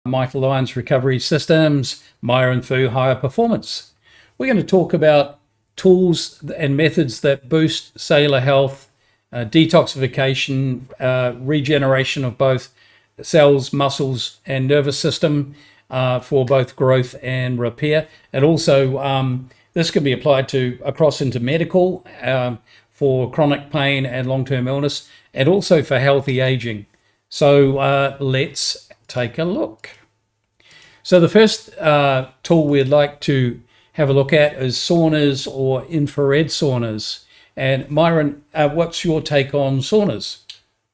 Michael Lyons, Recovery Systems, Myren for Higher Performance. We're going to talk about tools and methods that boost cellular health, detoxification, regeneration of both cells, muscles, and nervous system for both growth and repair. And also, this can be applied to across into medical for chronic pain and long-term illness, and also for healthy aging. So let's take a look. So the first tool we'd like to have a look at is saunas or infrared saunas. And Myren, what's your take on saunas?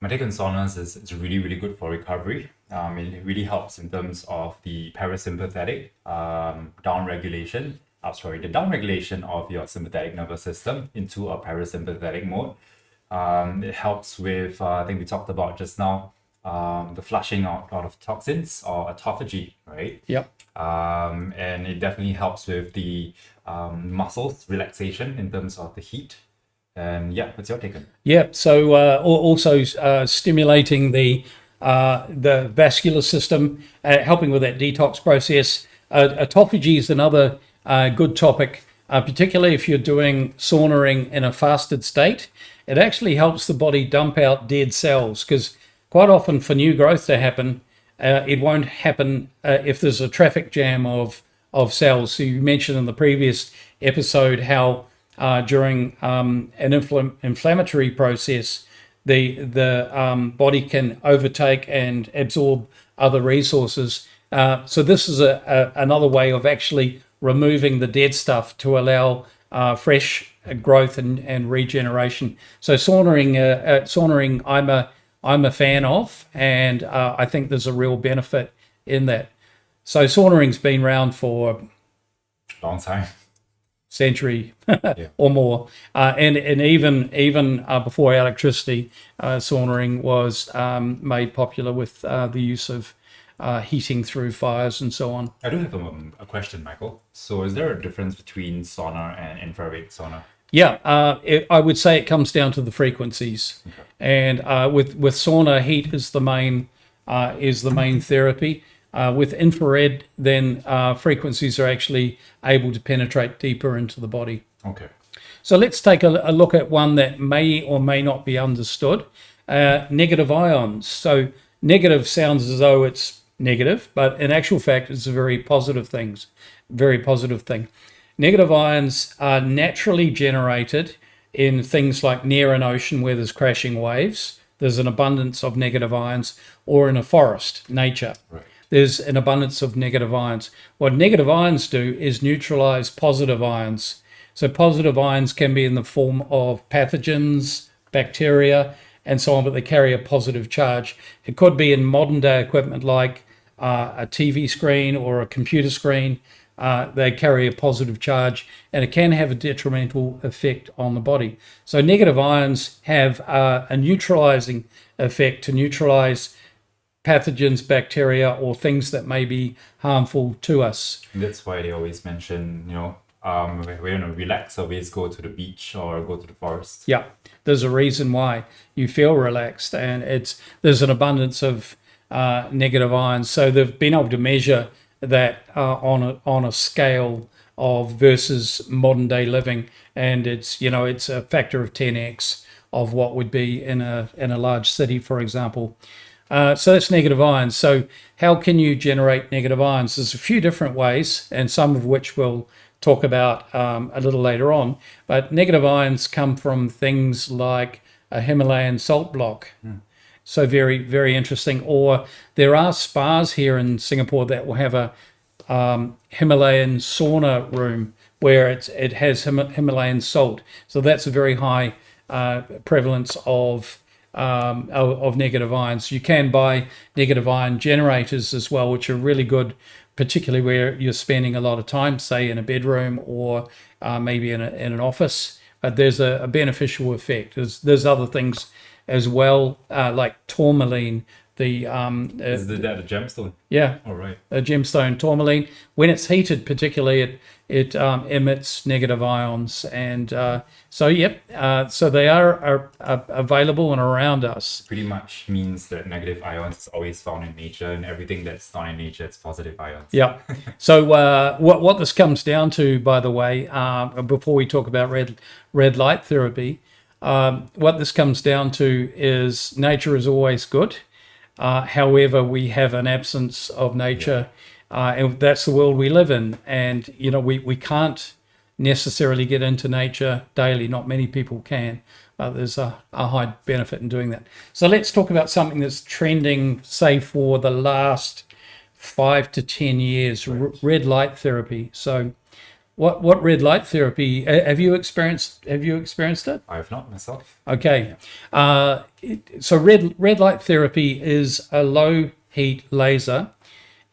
My take on saunas is it's really, really good for recovery. It really helps in terms of the parasympathetic downregulation of your sympathetic nervous system into a parasympathetic mode. It helps with, I think we talked about just now, the flushing out of toxins or autophagy, right? Yep. And it definitely helps with the muscles relaxation in terms of the heat. And yeah, what's your take on it? Yeah, so also stimulating the vascular system, helping with that detox process. Autophagy is another good topic, particularly if you're doing saunaing in a fasted state. It actually helps the body dump out dead cells, because quite often for new growth to happen, it won't happen if there's a traffic jam of cells. So you mentioned in the previous episode how during an inflammatory process, the body can overtake and absorb other resources. So this is another way of actually removing the dead stuff to allow fresh growth and regeneration. So saunaing, I'm a fan of, and I think there's a real benefit in that. So saunaing's been around for Long time. century or more, and even before electricity, saunaing was made popular with the use of heating through fires and so on. I do have a question, Michael. So is there a difference between sauna and infrared sauna? Yeah, I would say it comes down to the frequencies, Okay. and with sauna, heat is the main therapy. With infrared, then frequencies are actually able to penetrate deeper into the body. Okay. So let's take a look at one that may or may not be understood. Negative ions. So negative sounds as though it's negative, but in actual fact, it's a very positive thing. Negative ions are naturally generated in things like near an ocean where there's crashing waves. There's an abundance of negative ions, or in a forest, nature. Right. There's an abundance of negative ions. What negative ions do is neutralize positive ions. So positive ions can be in the form of pathogens, bacteria, and so on, but they carry a positive charge. It could be in modern day equipment like a TV screen or a computer screen. They carry a positive charge, and it can have a detrimental effect on the body. So negative ions have a neutralizing effect to neutralize pathogens, bacteria, or things that may be harmful to us. And that's why they always mention, when you want to relax, always go to the beach or go to the forest. Yeah, there's a reason why you feel relaxed, and there's an abundance of negative ions. So they've been able to measure that on a scale of versus modern day living, and it's a factor of 10x of what would be in a large city, for example. So that's negative ions. So how can you generate negative ions? There's a few different ways, and some of which we'll talk about a little later on. But negative ions come from things like a Himalayan salt block. So very, very interesting. Or there are spas here in Singapore that will have a Himalayan sauna room where it has Himalayan salt. So that's a very high prevalence of negative ions. You can buy negative ion generators as well, which are really good, particularly where you're spending a lot of time, say in a bedroom or maybe in an office. But there's a beneficial effect. There's other things as well, like tourmaline, Is that a gemstone? yeah, All right. a gemstone tourmaline. When it's heated, particularly, it emits negative ions, and so they are available and around us. Pretty much means that negative ions is always found in nature, and everything that's found in nature is positive ions. Yeah. So what this comes down to, by the way, before we talk about red light therapy, what this comes down to is nature is always good. However, we have an absence of nature, and that's the world we live in. And we can't necessarily get into nature daily. Not many people can. There's a high benefit in doing that. So let's talk about something that's trending, say, for the last 5 to 10 years, red light therapy. So what red light therapy, have you experienced it? I have not myself. Okay. So red light therapy is a low heat laser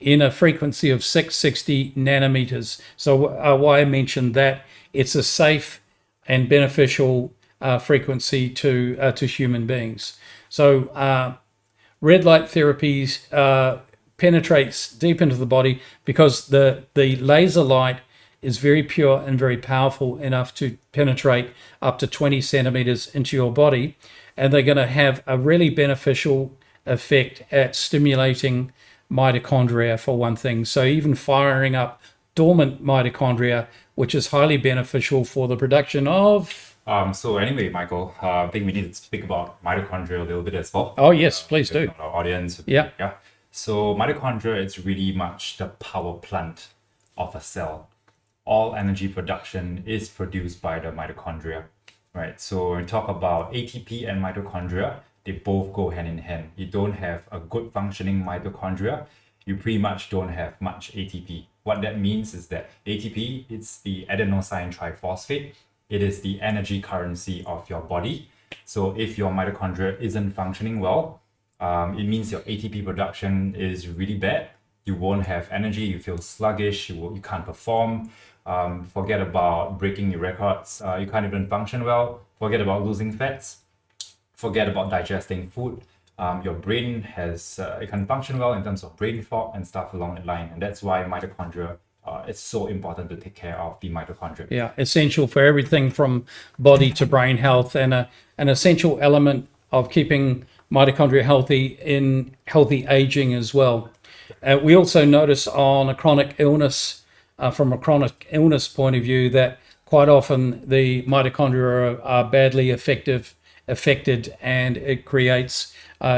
in a frequency of 660 nanometers. So why I mentioned that, it's a safe and beneficial frequency to human beings. So red light therapies penetrates deep into the body because the laser light is very pure and very powerful enough to penetrate up to 20 centimeters into your body. And they're going to have a really beneficial effect at stimulating mitochondria, for one thing. So even firing up dormant mitochondria, which is highly beneficial for the production of... So anyway, Michael, I think we need to speak about mitochondria a little bit as well. Oh, yes, please do. Our audience. Yeah. So mitochondria is really much the power plant of a cell. All energy production is produced by the mitochondria, right? So when we talk about ATP and mitochondria, they both go hand in hand. You don't have a good functioning mitochondria, you pretty much don't have much ATP. What that means is that ATP, it's the adenosine triphosphate. It is the energy currency of your body. So if your mitochondria isn't functioning well, it means your ATP production is really bad. You won't have energy, you feel sluggish, you can't perform. Forget about breaking your records, you can't even function well. Forget about losing fats. Forget about digesting food. Your brain it can function well in terms of brain fog and stuff along that line. And that's why mitochondria, it's so important to take care of the mitochondria. Yeah, essential for everything from body to brain health, and an essential element of keeping mitochondria healthy in healthy aging as well. We also notice on a chronic illness, from a chronic illness point of view, that quite often the mitochondria are badly affected, and it creates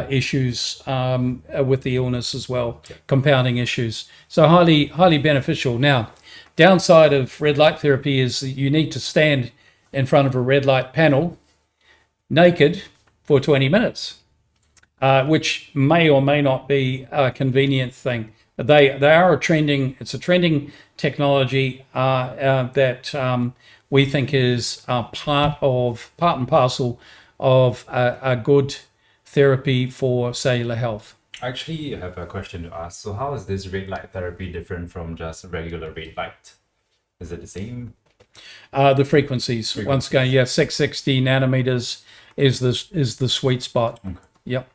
issues with the illness as well, compounding issues. So highly beneficial. Now, downside of red light therapy is that you need to stand in front of a red light panel naked for 20 minutes, which may or may not be a convenient thing. They are it's a trending technology that we think is part and parcel of a good therapy for cellular health. Actually, I have a question to ask. So how is this red light therapy different from just regular red light? Is it the same? The frequencies. Once again, 660 nanometers is the sweet spot. Okay. Yep.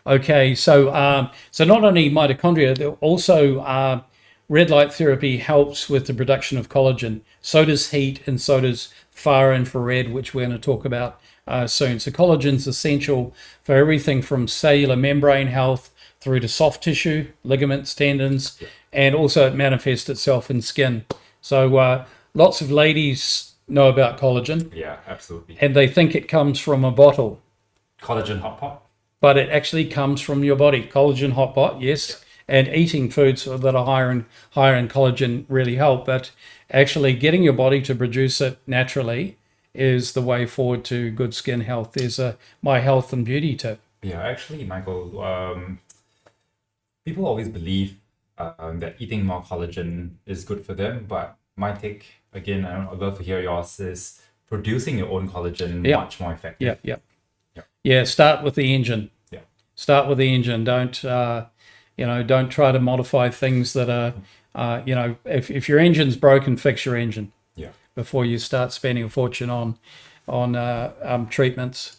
Okay, so not only mitochondria, also red light therapy helps with the production of collagen. So does heat, and so does far infrared, which we're going to talk about soon. So collagen's essential for everything from cellular membrane health through to soft tissue, ligaments, tendons, and also it manifests itself in skin. So lots of ladies know about collagen. Yeah, absolutely. And they think it comes from a bottle. Collagen hot pot? But it actually comes from your body. Collagen hot pot, yes. And eating foods that are higher in collagen really help. But actually getting your body to produce it naturally is the way forward to good skin health. There's my health and beauty tip. Yeah, actually, Michael, people always believe that eating more collagen is good for them. But my take, again, I'd love to hear yours, is producing your own collagen much more effective. Yeah, start with the engine. Yeah. Start with the engine. Don't try to modify things that are, if your engine's broken, fix your engine. Yeah. Before you start spending a fortune on treatments.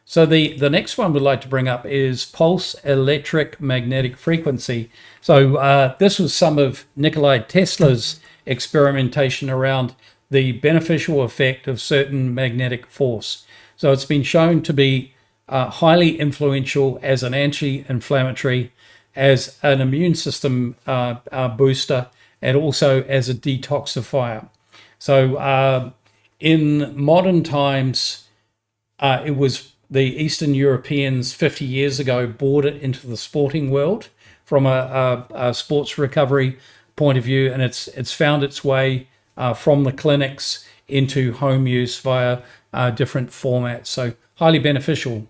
So the next one we'd like to bring up is pulse electric magnetic frequency. So this was some of Nikolai Tesla's experimentation around the beneficial effect of certain magnetic force. So it's been shown to be highly influential as an anti-inflammatory, as an immune system booster, and also as a detoxifier. So in modern times, it was the Eastern Europeans 50 years ago brought it into the sporting world from a sports recovery point of view, and it's found its way from the clinics into home use via different formats. So highly beneficial.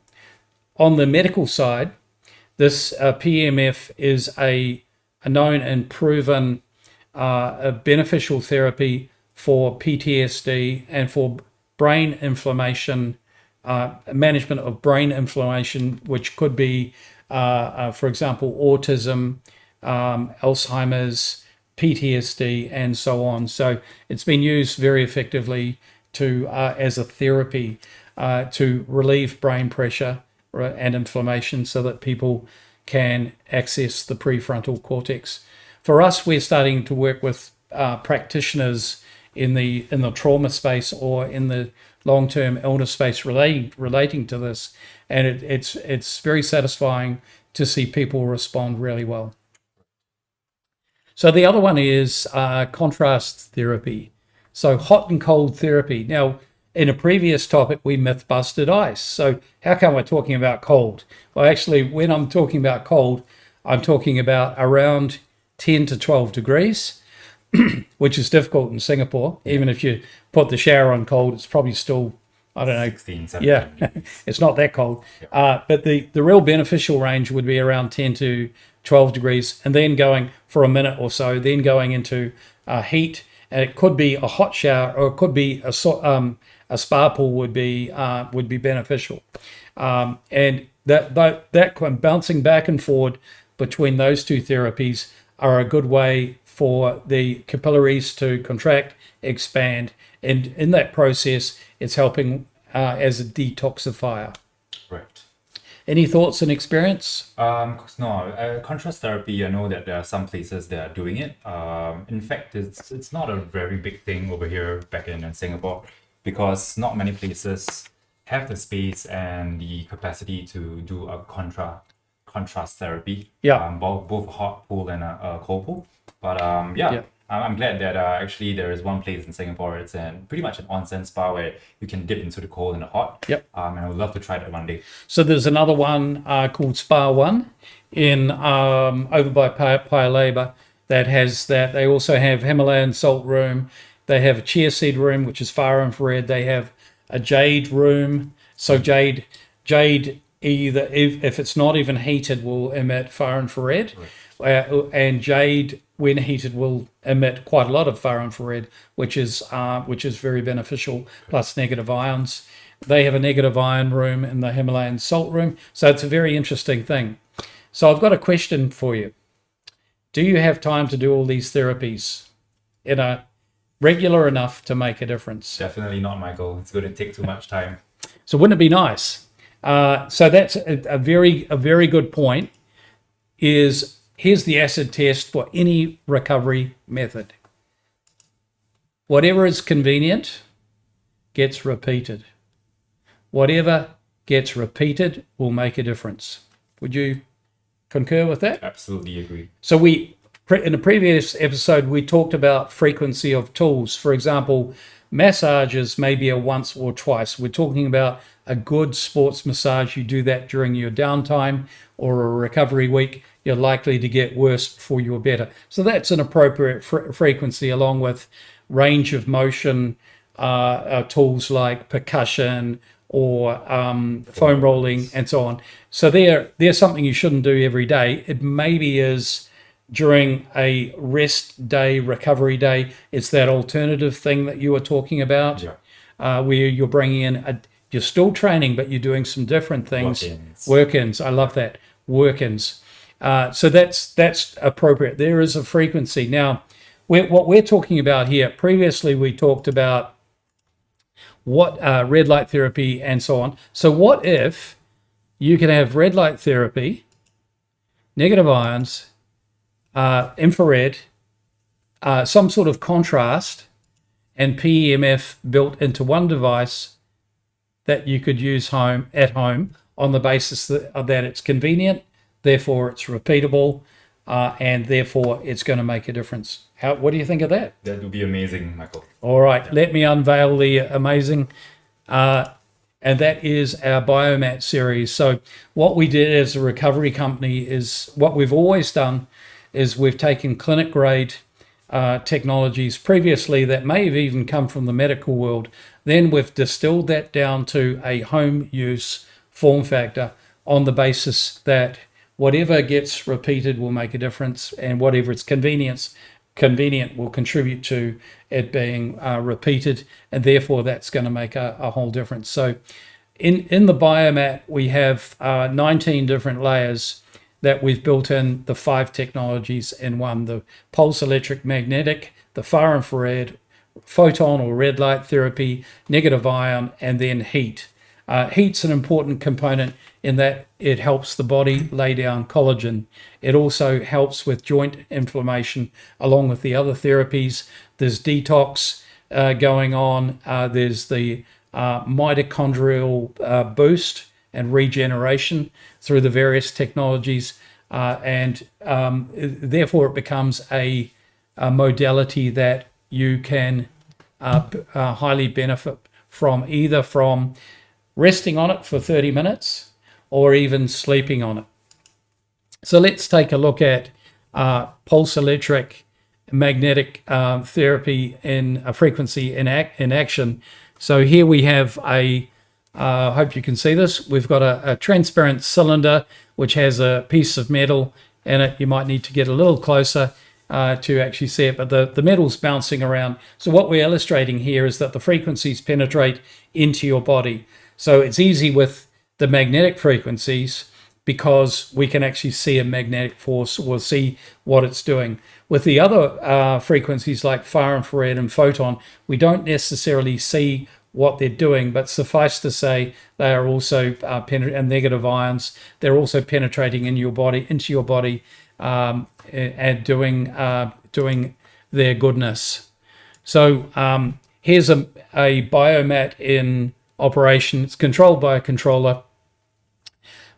On the medical side, this PEMF is a known and proven a beneficial therapy for PTSD and for brain inflammation, management of brain inflammation, which could be, for example, autism, Alzheimer's, PTSD, and so on. So it's been used very effectively to as a therapy to relieve brain pressure and inflammation so that people can access the prefrontal cortex. For us, we're starting to work with practitioners in the trauma space or in the long-term illness space relating to this, and it's very satisfying to see people respond really well. So the other one is contrast therapy. So hot and cold therapy. Now, in a previous topic, we myth busted ice. So how come we're talking about cold? Well, actually, when I'm talking about cold, I'm talking about around 10 to 12 degrees, which is difficult in Singapore. Even if you put the shower on cold, it's probably still, I don't know. 16, 17. It's not that cold. But the real beneficial range would be around 10 to 12 degrees, and then going for a minute or so, then going into heat. And it could be a hot shower, or it could be a spa pool would be beneficial. And that bouncing back and forward between those two therapies are a good way for the capillaries to contract, expand, and in that process, it's helping as a detoxifier. Right. Any thoughts and experience? No, contrast therapy, I know that there are some places that are doing it. In fact, it's not a very big thing over here back in Singapore, because not many places have the space and the capacity to do a contrast therapy. Both a hot pool and a cold pool. But I'm glad that actually there is one place in Singapore. It's pretty much an onsen spa where you can dip into the cold and the hot. And I would love to try that one day. So there's another one called SpaOne in over by Paya Lebar that has that. They also have Himalayan salt room. They have a chia seed room, which is far infrared. They have a jade room. So jade either if it's not even heated will emit far infrared, and jade when heated will emit quite a lot of far infrared, which is very beneficial. Plus negative ions. They have a negative ion room in the Himalayan salt room. So it's a very interesting thing. So I've got a question for you. Do you have time to do all these therapies in a regular enough to make a difference? Definitely not my goal. It's going to take too much time. So wouldn't it be nice? So that's a very good point. Here's the acid test for any recovery method. Whatever is convenient gets repeated. Whatever gets repeated will make a difference. Would you concur with that? Absolutely agree. So in a previous episode, we talked about frequency of tools. For example, massages maybe a once or twice. We're talking about a good sports massage. You do that during your downtime or a recovery week. You're likely to get worse before you're better. So that's an appropriate frequency, along with range of motion tools like percussion or foam rolling and so on. So they're something you shouldn't do every day. It maybe is during a rest day, recovery day. It's that alternative thing that you were talking about, where you're bringing in you're still training, but you're doing some different things. Work-ins. I love that. Work-ins. So that's appropriate. There is a frequency. Now, what we're talking about here, previously we talked about what red light therapy and so on. So what if you can have red light therapy, negative ions, infrared, some sort of contrast, and PEMF built into one device that you could use at home on the basis that it's convenient, therefore it's repeatable, and therefore it's going to make a difference. What do you think of that? That would be amazing, Michael. All right, let me unveil the amazing, and that is our Biomat series. So what we did as a recovery company is what we've always done is we've taken clinic grade technologies previously that may have even come from the medical world. Then we've distilled that down to a home use form factor on the basis that whatever gets repeated will make a difference, and whatever it's convenient will contribute to it being repeated, and therefore that's going to make a whole difference. So in the Biomat, we have 19 different layers that we've built in the 5 technologies in one: the pulse electric magnetic, the far infrared, photon or red light therapy, negative ion, and then heat. Heat's an important component in that it helps the body lay down collagen. It also helps with joint inflammation along with the other therapies. There's detox going on. There's the mitochondrial boost and regeneration through the various technologies, and therefore it becomes a modality that you can highly benefit from, either from resting on it for 30 minutes or even sleeping on it. So let's take a look at pulse electric magnetic therapy in a frequency in action. So here we have I hope you can see this. We've got a transparent cylinder which has a piece of metal in it. You might need to get a little closer to actually see it, but the metal's bouncing around. So what we're illustrating here is that the frequencies penetrate into your body. So it's easy with the magnetic frequencies because we can actually see a magnetic force or see what it's doing. With the other frequencies like far infrared and photon, we don't necessarily see what they're doing, but suffice to say they are also and negative ions, they're also penetrating into your body and doing their goodness. So here's a Biomat in operation. It's controlled by a controller.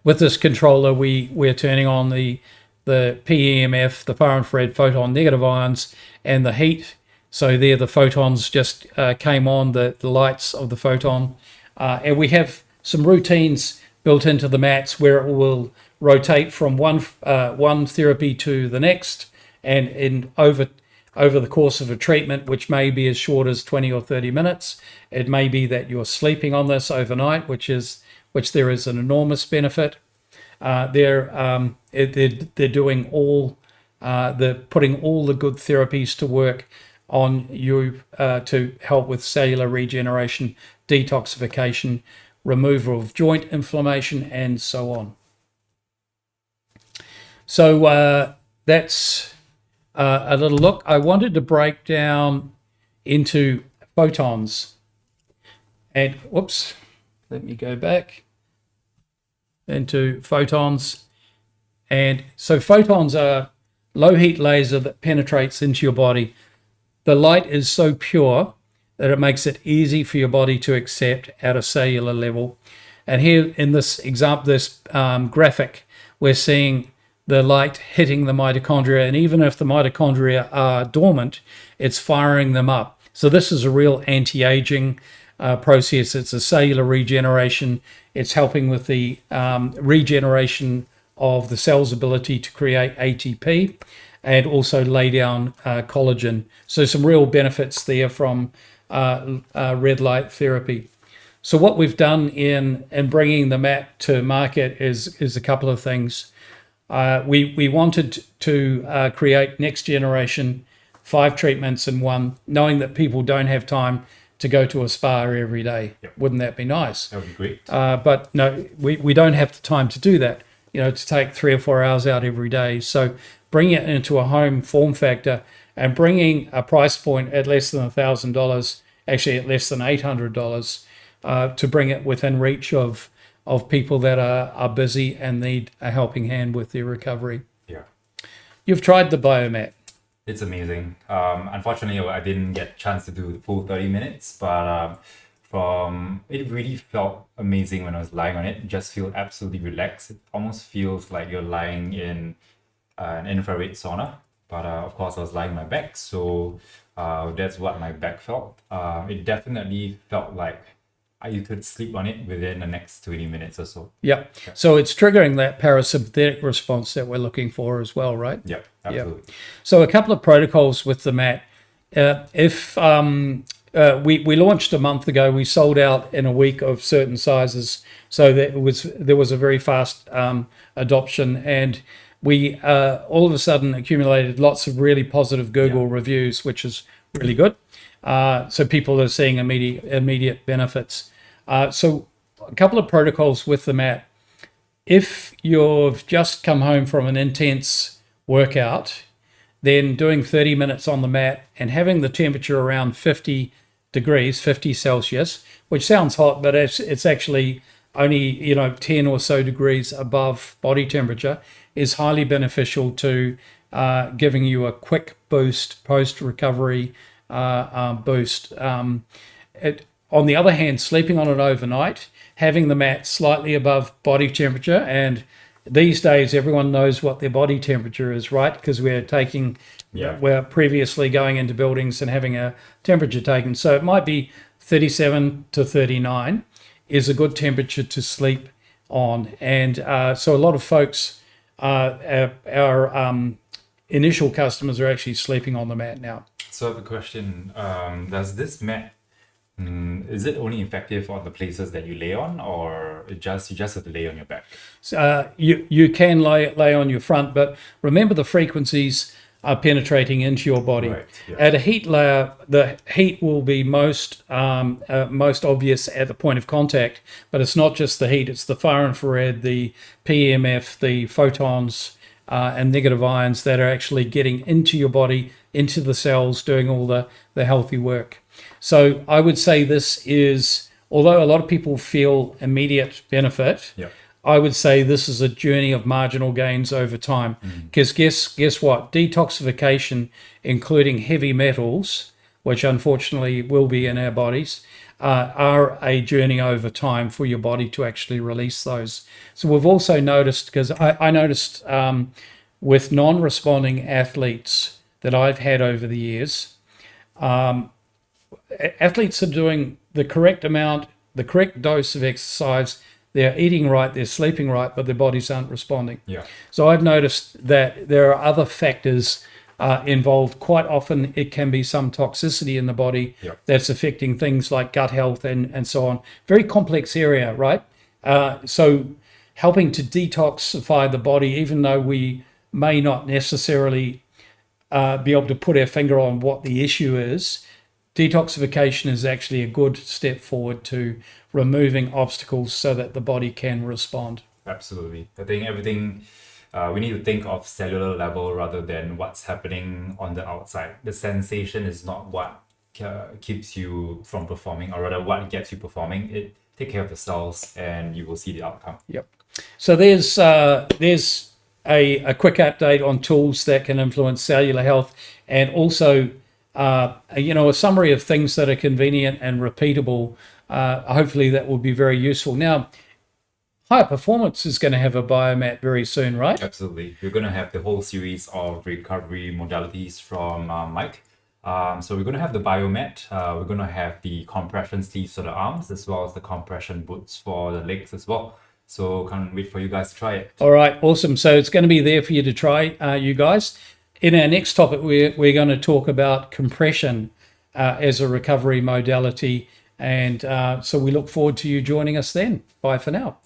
With this controller, we're turning on the PEMF, the far infrared, photon, negative ions, and the heat. So there, the photons just came on, the lights of the photon. And we have some routines built into the mats where it will rotate from one therapy to the next, and over the course of a treatment, which may be as short as 20 or 30 minutes. It may be that you're sleeping on this overnight, which there is an enormous benefit. They're doing they're putting all the good therapies to work on you to help with cellular regeneration, detoxification, removal of joint inflammation, and so on. So that's a little look. I wanted to break down into photons. And whoops, let me go back into photons. And so photons are low heat laser that penetrates into your body. The light is so pure that it makes it easy for your body to accept at a cellular level. And here in this example, this graphic, we're seeing the light hitting the mitochondria, and even if the mitochondria are dormant, it's firing them up. So this is a real anti-aging process. It's a cellular regeneration. It's helping with the regeneration of the cell's ability to create ATP and also lay down collagen. So some real benefits there from red light therapy. So what we've done in bringing the mat to market is a couple of things. We wanted to create next generation 5 treatments in one, knowing that people don't have time to go to a spa every day. Yep. Wouldn't that be nice? That would be great. But no, we don't have the time to do that, to take 3 or 4 hours out every day. So bringing it into a home form factor and bringing a price point at less than $1,000 actually at less than $800, to bring it within reach of people that are busy and need a helping hand with their recovery. Yeah. You've tried the Biomat. It's amazing. Unfortunately, I didn't get a chance to do the full 30 minutes, but it really felt amazing when I was lying on it. You just feel absolutely relaxed. It almost feels like you're lying in an infrared sauna. But of course, I was lying on my back, so that's what my back felt. It definitely felt like you could sleep on it within the next 20 minutes or so. Yep. Yeah. So it's triggering that parasympathetic response that we're looking for as well, right? Yeah, absolutely. Yep. So a couple of protocols with the mat. If we launched a month ago, we sold out in a week of certain sizes, so that there was a very fast adoption, and we all of a sudden accumulated lots of really positive Google reviews, which is really good. So people are seeing immediate benefits. So a couple of protocols with the mat. If you've just come home from an intense workout, then doing 30 minutes on the mat and having the temperature around 50 degrees, 50 Celsius, which sounds hot, but it's actually only 10 or so degrees above body temperature, is highly beneficial to giving you a quick boost, post-recovery boost. On the other hand, sleeping on it overnight, having the mat slightly above body temperature, and these days everyone knows what their body temperature is, right? Because we're previously going into buildings and having a temperature taken. So it might be 37 to 39 is a good temperature to sleep on. And so a lot of folks, our initial customers, are actually sleeping on the mat now. So I have a question. Does this mat, is it only effective on the places that you lay on, or you just have to lay on your back? You can lay on your front, but remember the frequencies are penetrating into your body. Right, yeah. At a heat layer, the heat will be most obvious at the point of contact, but it's not just the heat, it's the far infrared, the PEMF, the photons, and negative ions that are actually getting into your body, into the cells, doing all the healthy work. So I would say this is, although a lot of people feel immediate benefit, I would say this is a journey of marginal gains over time. Because guess what? Detoxification, including heavy metals, which unfortunately will be in our bodies, are a journey over time for your body to actually release those. So we've also noticed, because I noticed with non-responding athletes that I've had over the years, athletes are doing the correct amount, the correct dose of exercise, they're eating right, they're sleeping right, but their bodies aren't responding. So I've noticed that there are other factors involved. Quite often it can be some toxicity in the body that's affecting things like gut health and so on. Very complex area, right? So helping to detoxify the body, even though we may not necessarily be able to put our finger on what the issue is, detoxification is actually a good step forward to removing obstacles so that the body can respond. Absolutely. I think everything, we need to think of cellular level rather than what's happening on the outside. The sensation is not what keeps you from performing, or rather what gets you performing. Take care of the cells and you will see the outcome. So there's a quick update on tools that can influence cellular health, and also a summary of things that are convenient and repeatable. Hopefully that will be very useful. Now, Higher Performance is going to have a Biomat very soon, right? Absolutely. We're going to have the whole series of recovery modalities from Mike. So we're going to have the Biomat. We're going to have the compression sleeves for the arms, as well as the compression boots for the legs as well. So can't wait for you guys to try it. All right, awesome. So it's going to be there for you to try, you guys. In our next topic, we're going to talk about compression as a recovery modality. And so we look forward to you joining us then. Bye for now.